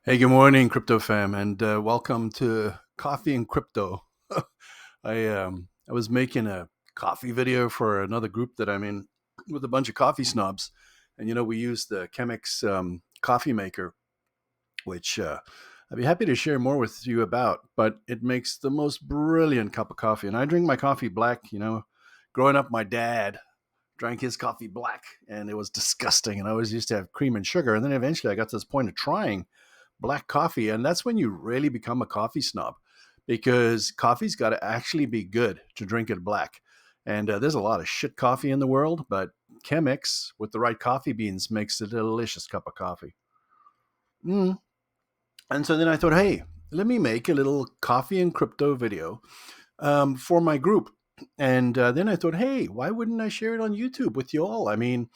Hey, good morning, crypto fam, and welcome to Coffee and Crypto. I was making a coffee video for another group that I'm in with a bunch of coffee snobs, and we use the Chemex coffee maker, which I'd be happy to share more with you about. But it makes the most brilliant cup of coffee, and I drink my coffee black. Growing up, my dad drank his coffee black, and it was disgusting. And I always used to have cream and sugar, and then eventually I got to this point of trying black coffee, and that's when you really become a coffee snob because coffee's got to actually be good to drink it black. And there's a lot of shit coffee in the world, but Chemex with the right coffee beans makes a delicious cup of coffee. Mm. And so then I thought, hey, let me make a little coffee and crypto video for my group. And then I thought, hey, why wouldn't I share it on YouTube with you all? I mean,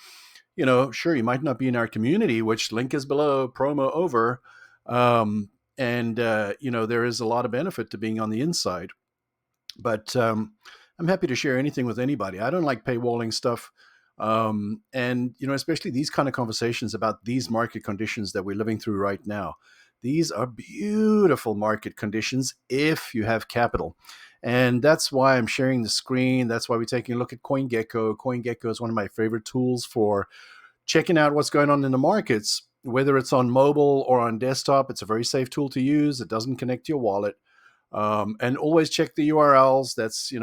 sure, you might not be in our community, which link is below, promo over. And, there is a lot of benefit to being on the inside. But I'm happy to share anything with anybody. I don't like paywalling stuff. And, especially these kind of conversations about these market conditions that we're living through right now. These are beautiful market conditions if you have capital. And that's why I'm sharing the screen. That's why we're taking a look at CoinGecko. CoinGecko is one of my favorite tools for checking out what's going on in the markets, whether it's on mobile or on desktop. It's a very safe tool to use. It doesn't connect to your wallet. And always check the URLs. That's,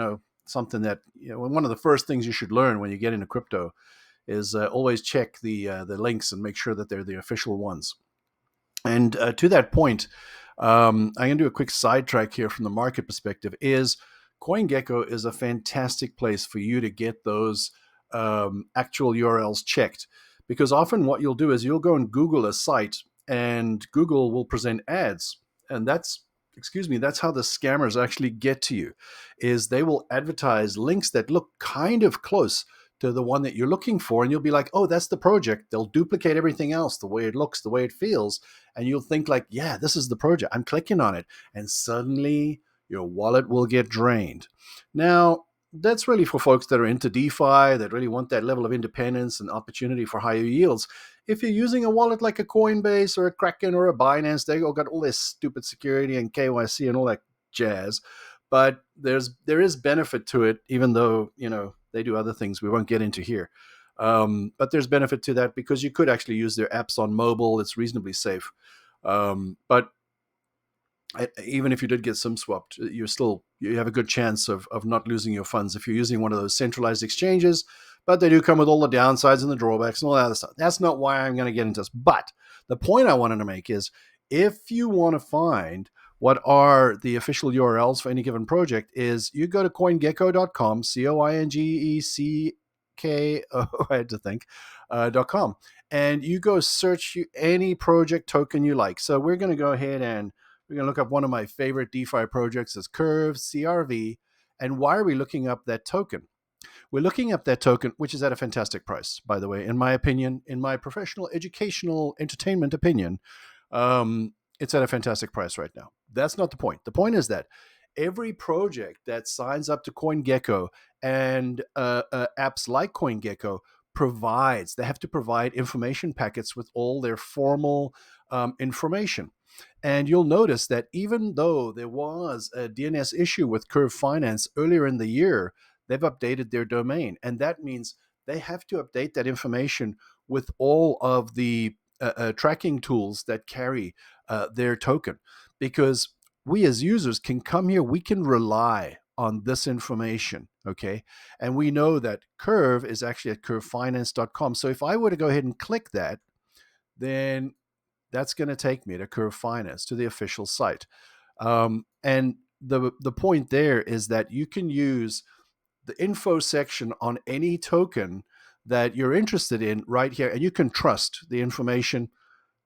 something that, one of the first things you should learn when you get into crypto is always check the links and make sure that they're the official ones. And to that point, I'm going to do a quick sidetrack here from the market perspective. Is CoinGecko is a fantastic place for you to get those actual URLs checked, because often what you'll do is you'll go and Google a site, and Google will present ads, and that's how the scammers actually get to you. Is they will advertise links that look kind of close to the one that you're looking for, and you'll be like, oh, that's the project. They'll duplicate everything else, the way it looks, the way it feels, and you'll think like, yeah, this is the project. I'm clicking on it, and suddenly your wallet will get drained. Now, that's really for folks that are into DeFi, that really want that level of independence and opportunity for higher yields. If you're using a wallet like a Coinbase or a Kraken or a Binance, they all got all this stupid security and KYC and all that jazz. But there is benefit to it, even though they do other things we won't get into here. But there's benefit to that because you could actually use their apps on mobile. It's reasonably safe. But even if you did get SIM swapped, you have a good chance of not losing your funds if you're using one of those centralized exchanges. But they do come with all the downsides and the drawbacks and all that other stuff. That's not why I'm going to get into this. But the point I wanted to make is, if you want to find what are the official URLs for any given project, is you go to coingecko.com, CoinGecko, I had to think, .com, and you go search any project token you like. So we're going to go ahead and we're going to look up one of my favorite DeFi projects is Curve, CRV. And why are we looking up that token? We're looking up that token, which is at a fantastic price, by the way, in my opinion, in my professional, educational, entertainment opinion. It's at a fantastic price right now. That's not the point. The point is that every project that signs up to CoinGecko and apps like CoinGecko they have to provide information packets with all their formal information. And you'll notice that even though there was a DNS issue with Curve Finance earlier in the year, they've updated their domain. And that means they have to update that information with all of the tracking tools that carry their token. Because we as users can come here, we can rely on this information, okay? And we know that Curve is actually at curvefinance.com. So if I were to go ahead and click that, then that's going to take me to Curve Finance, to the official site. And the point there is that you can use the info section on any token that you're interested in right here, and you can trust the information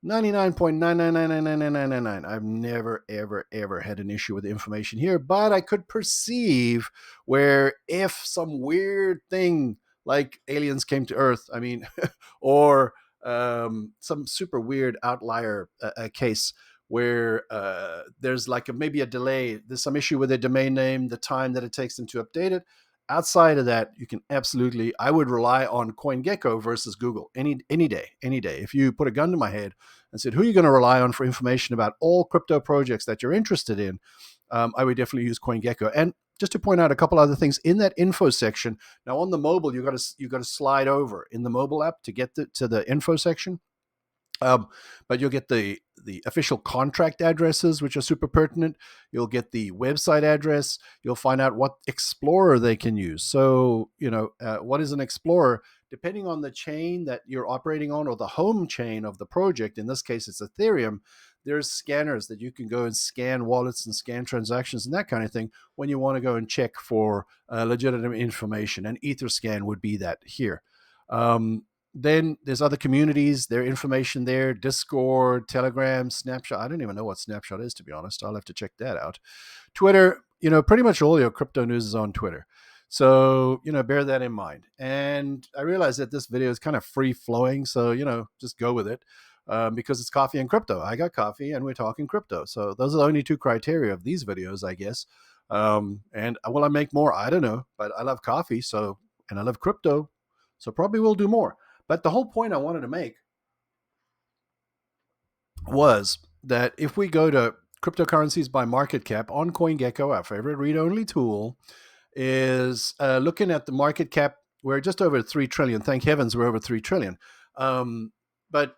99.9999999. I've never, ever, ever had an issue with the information here, but I could perceive where if some weird thing like aliens came to Earth, or some super weird outlier case where there's like maybe a delay, there's some issue with a domain name, the time that it takes them to update it, outside of that, you can absolutely, I would rely on CoinGecko versus Google any day, any day. If you put a gun to my head and said, who are you going to rely on for information about all crypto projects that you're interested in? I would definitely use CoinGecko. And just to point out a couple other things in that info section. Now on the mobile, you got to slide over in the mobile app to get to the info section. But you'll get the official contract addresses, which are super pertinent. You'll get the website address. You'll find out what explorer they can use. So, what is an explorer? Depending on the chain that you're operating on or the home chain of the project, in this case, it's Ethereum, there's scanners that you can go and scan wallets and scan transactions and that kind of thing when you want to go and check for legitimate information. And Etherscan would be that here. Then there's other communities, their information there, Discord, Telegram, Snapchat. I don't even know what Snapchat is, to be honest. I'll have to check that out. Twitter, pretty much all your crypto news is on Twitter. So, bear that in mind. And I realize that this video is kind of free flowing. So, just go with it because it's coffee and crypto. I got coffee and we're talking crypto. So those are the only two criteria of these videos, I guess. And will I make more? I don't know. But I love coffee. And I love crypto. So probably we'll do more. But the whole point I wanted to make was that if we go to cryptocurrencies by market cap on CoinGecko, our favorite read-only tool, is looking at the market cap. We're just over 3 trillion. Thank heavens we're over 3 trillion. But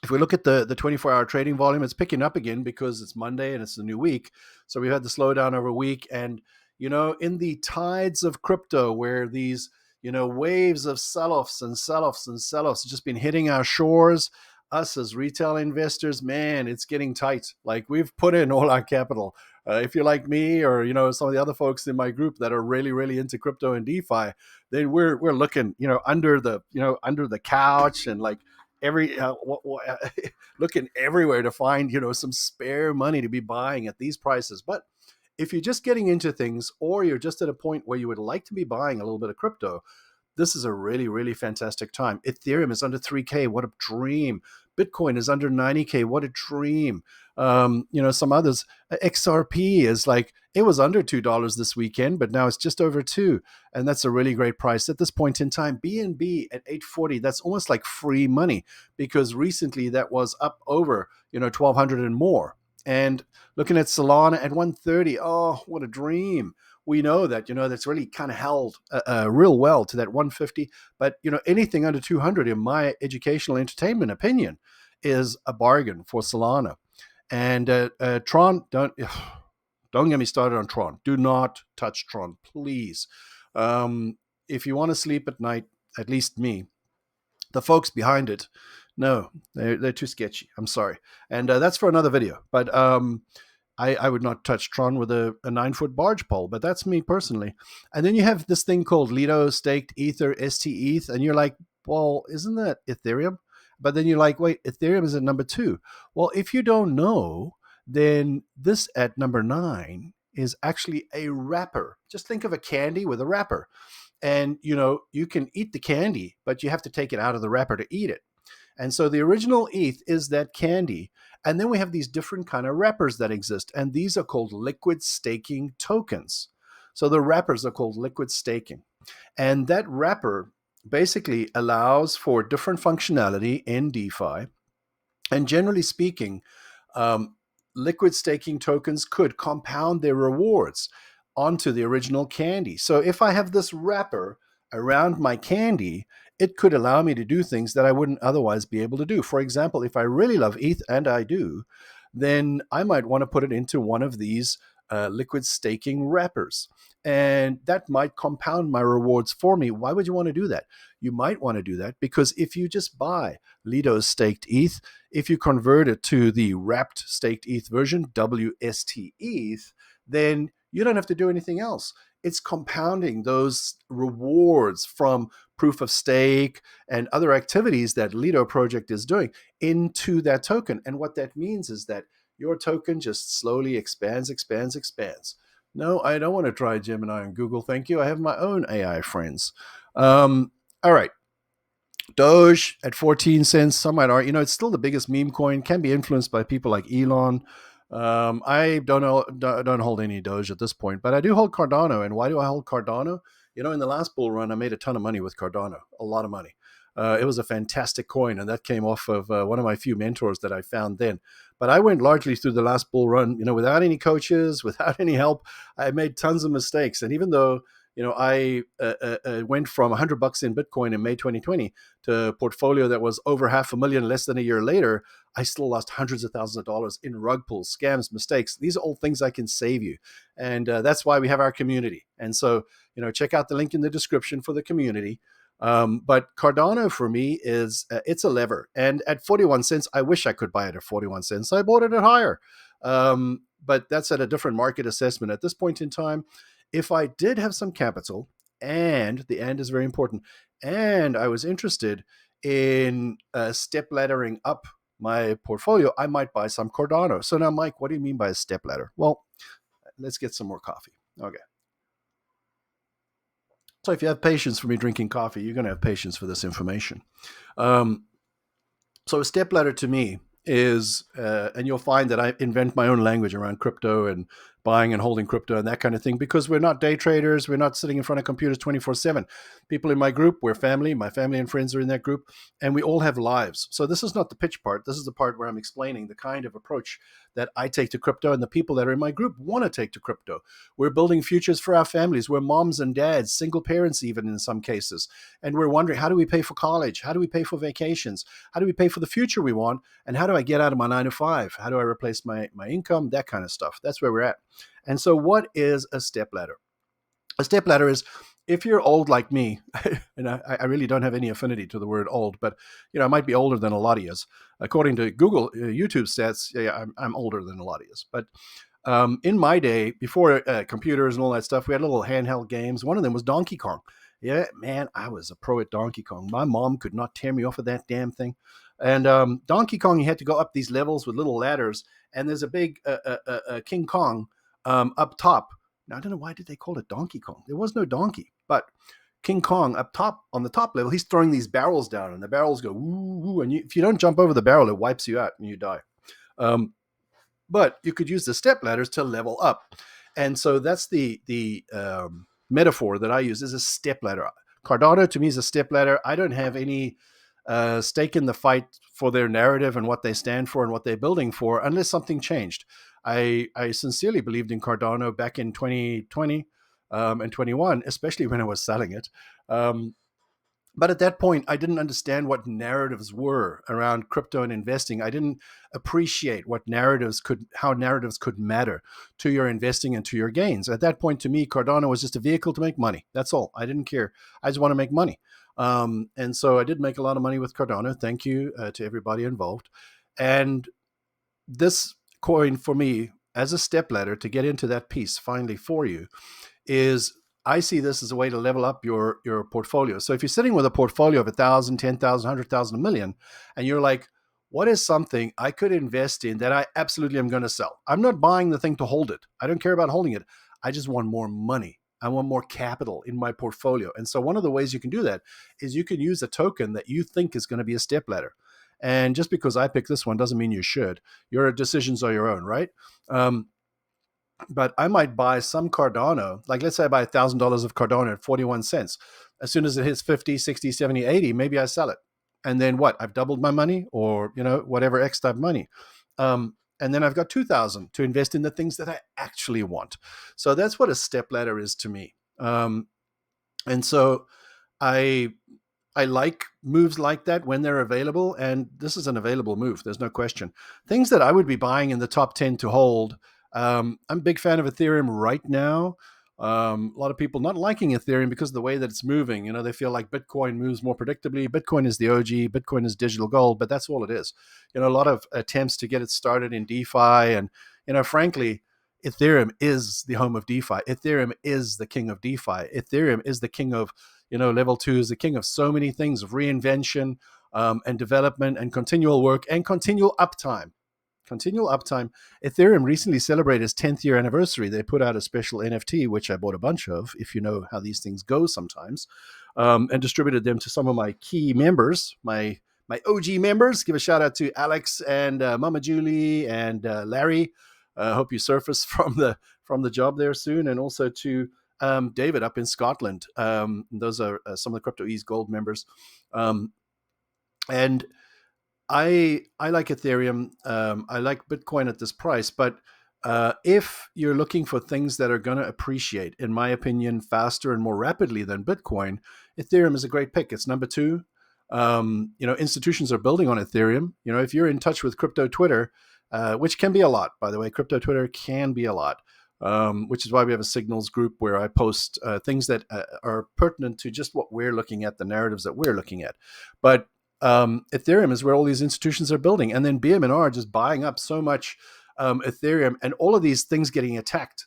if we look at the 24-hour trading volume, it's picking up again because it's Monday and it's a new week. So we've had the slowdown over a week. And, in the tides of crypto where these waves of sell-offs and sell-offs and sell-offs just been hitting our shores. Us as retail investors, man, it's getting tight. Like we've put in all our capital. If you're like me or, some of the other folks in my group that are really, really into crypto and DeFi, then we're looking, under the couch and like looking everywhere to find, some spare money to be buying at these prices. But if you're just getting into things or you're just at a point where you would like to be buying a little bit of crypto, this is a really, really fantastic time. Ethereum is under 3K. What a dream. Bitcoin is under 90K. What a dream. Some others, XRP is like, it was under $2 this weekend, but now it's just over 2. And that's a really great price at this point in time. BNB at 840, that's almost like free money because recently that was up over, 1,200 and more. And looking at Solana at 130, oh, what a dream. We know that, that's really kind of held real well to that 150. But, anything under 200, in my educational entertainment opinion, is a bargain for Solana. And Tron, don't get me started on Tron. Do not touch Tron, please. If you want to sleep at night, at least me, the folks behind it, no, they're too sketchy. I'm sorry. And that's for another video. But I would not touch Tron with a 9-foot barge pole, but that's me personally. And then you have this thing called Lido Staked Ether, STETH, and you're like, well, isn't that Ethereum? But then you're like, wait, Ethereum is at number 2. Well, if you don't know, then this at number 9 is actually a wrapper. Just think of a candy with a wrapper. And, you can eat the candy, but you have to take it out of the wrapper to eat it. And so the original ETH is that candy. And then we have these different kind of wrappers that exist. And these are called liquid staking tokens. So the wrappers are called liquid staking. And that wrapper basically allows for different functionality in DeFi. And generally speaking, liquid staking tokens could compound their rewards onto the original candy. So if I have this wrapper around my candy, it could allow me to do things that I wouldn't otherwise be able to do. For example, if I really love ETH, and I do, then I might want to put it into one of these liquid staking wrappers. And that might compound my rewards for me. Why would you want to do that? You might want to do that because if you just buy Lido's staked ETH, if you convert it to the wrapped staked ETH version, WST ETH, then you don't have to do anything else. It's compounding those rewards from proof of stake and other activities that Lido project is doing into that token. And what that means is that your token just slowly expands. No, I don't want to try Gemini and Google. Thank you. I have my own AI friends. All right. Doge at 14 cents. Some might argue, it's still the biggest meme coin, can be influenced by people like Elon. I don't hold any Doge at this point, but I do hold Cardano. And why do I hold Cardano? In the last bull run, I made a ton of money with Cardano, a lot of money. It was a fantastic coin, and that came off of one of my few mentors that I found then. But I went largely through the last bull run, without any coaches, without any help. I made tons of mistakes, and even though I went from $100 in Bitcoin in May 2020 to a portfolio that was over 500,000 less than a year later, I still lost hundreds of thousands of dollars in rug pulls, scams, mistakes. These are all things I can save you. And that's why we have our community. And so, check out the link in the description for the community. But Cardano for me it's a lever. And at 41 cents, I wish I could buy it at 41 cents. I bought it at higher. But that's at a different market assessment. At this point in time, if I did have some capital, and the and is very important, and I was interested in step laddering up my portfolio, I might buy some Cardano. So now, Mike, what do you mean by a step ladder? Well, let's get some more coffee. Okay. So if you have patience for me drinking coffee, you're going to have patience for this information. So a step ladder to me is, and you'll find that I invent my own language around crypto and buying and holding crypto and that kind of thing, because we're not day traders. We're not sitting in front of computers 24/7. People in my group, we're family. My family and friends are in that group, and we all have lives. So this is not the pitch part. This is the part where I'm explaining the kind of approach that I take to crypto and the people that are in my group want to take to crypto. We're building futures for our families. We're moms and dads, single parents even in some cases. And we're wondering, how do we pay for college? How do we pay for vacations? How do we pay for the future we want? And how do I get out of my 9 to 5? How do I replace my income? That kind of stuff. That's where we're at. And so what is a step ladder? A step ladder is, if you're old like me, and I really don't have any affinity to the word old, but I might be older than a lot of you. According to Google, YouTube stats, yeah, I'm older than a lot of you. But in my day, before computers and all that stuff, we had little handheld games. One of them was Donkey Kong. Yeah, man, I was a pro at Donkey Kong. My mom could not tear me off of that damn thing. And Donkey Kong, you had to go up these levels with little ladders, and there's a big King Kong up top. Now, I don't know, why did they call it Donkey Kong? There was no donkey, but King Kong up top, on the top level, he's throwing these barrels down, and the barrels go woo, woo, and if you don't jump over the barrel, it wipes you out and you die. But you could use the step ladders to level up. And so that's the metaphor that I use, is a step ladder. Cardano to me is a step ladder. I don't have any stake in the fight for their narrative and what they stand for and what they're building for, unless something changed. I sincerely believed in Cardano back in 2020 and 21, especially when I was selling it. But at that point, I didn't understand what narratives were around crypto and investing. I didn't appreciate how narratives could matter to your investing and to your gains. At that point, to me, Cardano was just a vehicle to make money. That's all. I didn't care. I just want to make money. And so I did make a lot of money with Cardano. Thank you to everybody involved. And this coin for me, as a step ladder to get into that piece finally for you, is, I see this as a way to level up your portfolio. So if you're sitting with a portfolio of 1,000, 10,000, 100,000, a million, and you're like, what is something I could invest in that I absolutely am going to sell? I'm not buying the thing to hold it. I don't care about holding it. I just want more money. I want more capital in my portfolio. And so one of the ways you can do that is you can use a token that you think is going to be a step ladder. And just because I picked this one doesn't mean you should. Your decisions are your own, right? But I might buy some Cardano. Like, let's say I buy $1,000 of Cardano at 41 cents. As soon as it hits 50, 60, 70, 80, maybe I sell it. And then what? I've doubled my money, or, whatever X type money. And then I've got 2,000 to invest in the things that I actually want. So that's what a step ladder is to me. And so I like moves like that when they're available. And this is an available move. There's no question. Things that I would be buying in the top 10 to hold. I'm a big fan of Ethereum right now. A lot of people not liking Ethereum because of the way that it's moving. They feel like Bitcoin moves more predictably. Bitcoin is the OG. Bitcoin is digital gold, but that's all it is. A lot of attempts to get it started in DeFi. And, frankly, Ethereum is the home of DeFi. Ethereum is the king of DeFi. Ethereum is the king of, level 2 is the king of so many things, of reinvention and development and continual work and continual uptime. Ethereum recently celebrated its 10th year anniversary. They put out a special NFT, which I bought a bunch of, if you know how these things go sometimes, and distributed them to some of my key members, my OG members. Give a shout out to Alex and Mama Julie and Larry. I hope you surface from the job there soon, and also to David up in Scotland. Those are some of the CryptoEase Gold members, and I like Ethereum. I like Bitcoin at this price, but if you're looking for things that are going to appreciate, in my opinion, faster and more rapidly than Bitcoin, Ethereum is a great pick. It's number two. Institutions are building on Ethereum. If you're in touch with crypto Twitter, which can be a lot, by the way, crypto Twitter can be a lot. Which is why we have a signals group where I post things that are pertinent to just what we're looking at, the narratives that we're looking at. But Ethereum is where all these institutions are building, and then BM&R just buying up so much Ethereum, and all of these things getting attacked.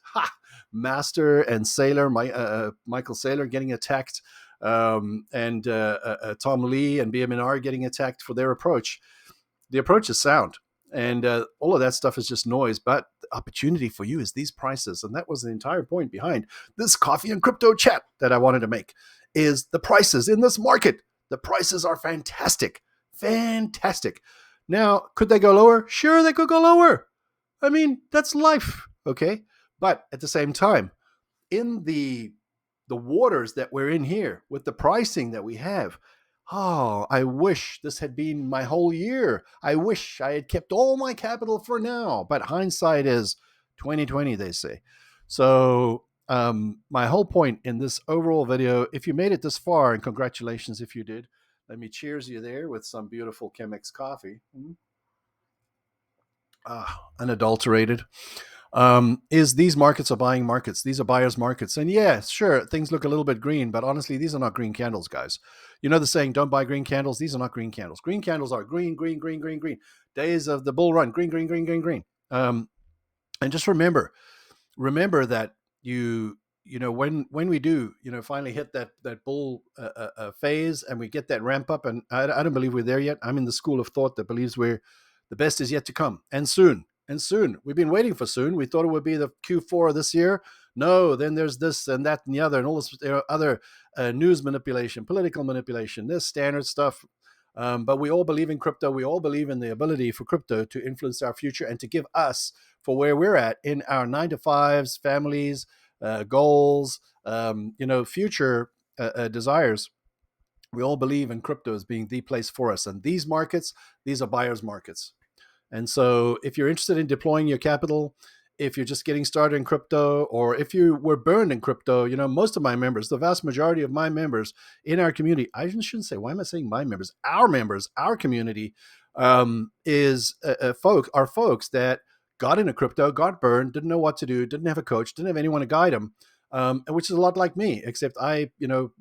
Master and Saylor, Michael Saylor getting attacked, and Tom Lee and BM&R getting attacked for their approach. The approach is sound, and all of that stuff is just noise. But the opportunity for you is these prices, and that was the entire point behind this coffee and crypto chat that I wanted to make. Is the prices in this market? The prices are fantastic. Fantastic. Now, could they go lower? Sure, they could go lower. I mean, that's life, okay? But at the same time, in the waters that we're in here, with the pricing that we have, I wish this had been my whole year. I wish I had kept all my capital for now. But hindsight is 2020, they say. So my whole point in this overall video, if you made it this far, and congratulations if you did, let me cheers you there with some beautiful Chemex coffee. Unadulterated. Is these markets are buying markets. These are buyers markets. And yeah, sure, things look a little bit green, but honestly, these are not green candles, guys. You know the saying, don't buy green candles. These are not green candles. Green candles are green, green, green, green, green. Days of the bull run, green, green, green, green, green. And just remember that when we do, finally hit that bull phase, and we get that ramp up, and I don't believe we're there yet. I'm in the school of thought that believes the best is yet to come, and soon. We've been waiting for soon. We thought it would be the Q4 of this year. No, then there's this and that and the other, and all this other news manipulation, political manipulation, this standard stuff. But we all believe in crypto. We all believe in the ability for crypto to influence our future and to give us, for where we're at in our 9-to-5s, families, goals, future desires. We all believe in crypto as being the place for us. And these markets, these are buyers markets. And so if you're interested in deploying your capital, if you're just getting started in crypto, or if you were burned in crypto, most of my members, the vast majority of my members in our community, I shouldn't say, why am I saying my members, our community are folks that got into crypto, got burned, didn't know what to do, didn't have a coach, didn't have anyone to guide them, which is a lot like me, except I,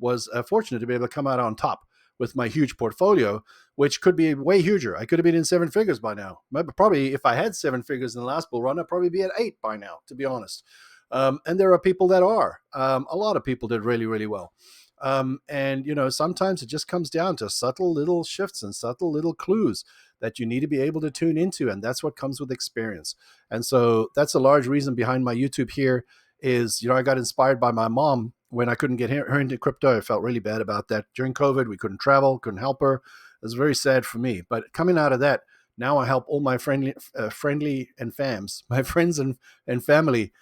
was fortunate to be able to come out on top with my huge portfolio, which could be way huger. I could have been in 7 figures by now. Probably if I had 7 figures in the last bull run, I'd probably be at 8 by now, to be honest. And there are people that are. A lot of people did really, really well. And sometimes it just comes down to subtle little shifts and subtle little clues that you need to be able to tune into. And that's what comes with experience. And so that's a large reason behind my YouTube here is, I got inspired by my mom when I couldn't get her into crypto. I felt really bad about that. During COVID, we couldn't travel, couldn't help her. It was very sad for me. But coming out of that, now I help all my friendly and fams, my friends and family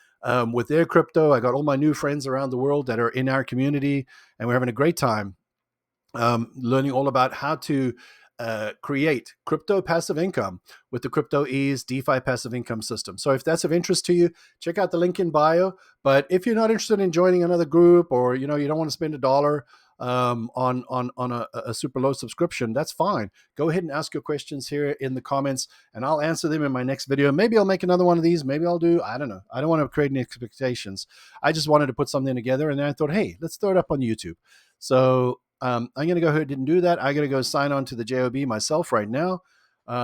with their crypto. I got all my new friends around the world that are in our community, and we're having a great time learning all about how to create crypto passive income with the CryptoEase DeFi passive income system. So if that's of interest to you, check out the link in bio. But if you're not interested in joining another group, or you don't want to spend $1 on a super low subscription, that's fine. Go ahead and ask your questions here in the comments, and I'll answer them in my next video. Maybe I'll make another one of these. Maybe I'll do, I don't know. I don't want to create any expectations. I just wanted to put something together, and then I thought, hey, let's throw it up on YouTube. So I'm going to go ahead and do that. I got to go sign on to the JOB myself right now.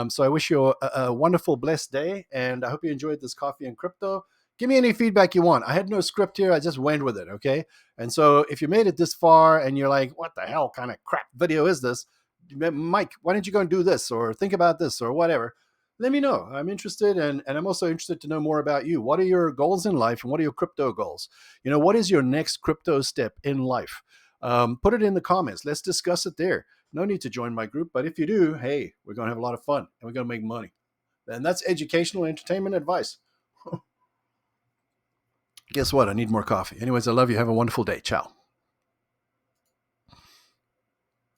So I wish you a wonderful, blessed day, and I hope you enjoyed this coffee and crypto. Give me any feedback you want. I had no script here. I just went with it, okay? And so if you made it this far and you're like, what the hell kind of crap video is this? Mike, why don't you go and do this, or think about this, or whatever? Let me know. I'm interested, and I'm also interested to know more about you. What are your goals in life, and what are your crypto goals? What is your next crypto step in life? Put it in the comments. Let's discuss it there. No need to join my group, but if you do, hey, we're going to have a lot of fun, and we're going to make money. And that's educational entertainment advice. guess what? I need more coffee. Anyways, I love you. Have a wonderful day. Ciao.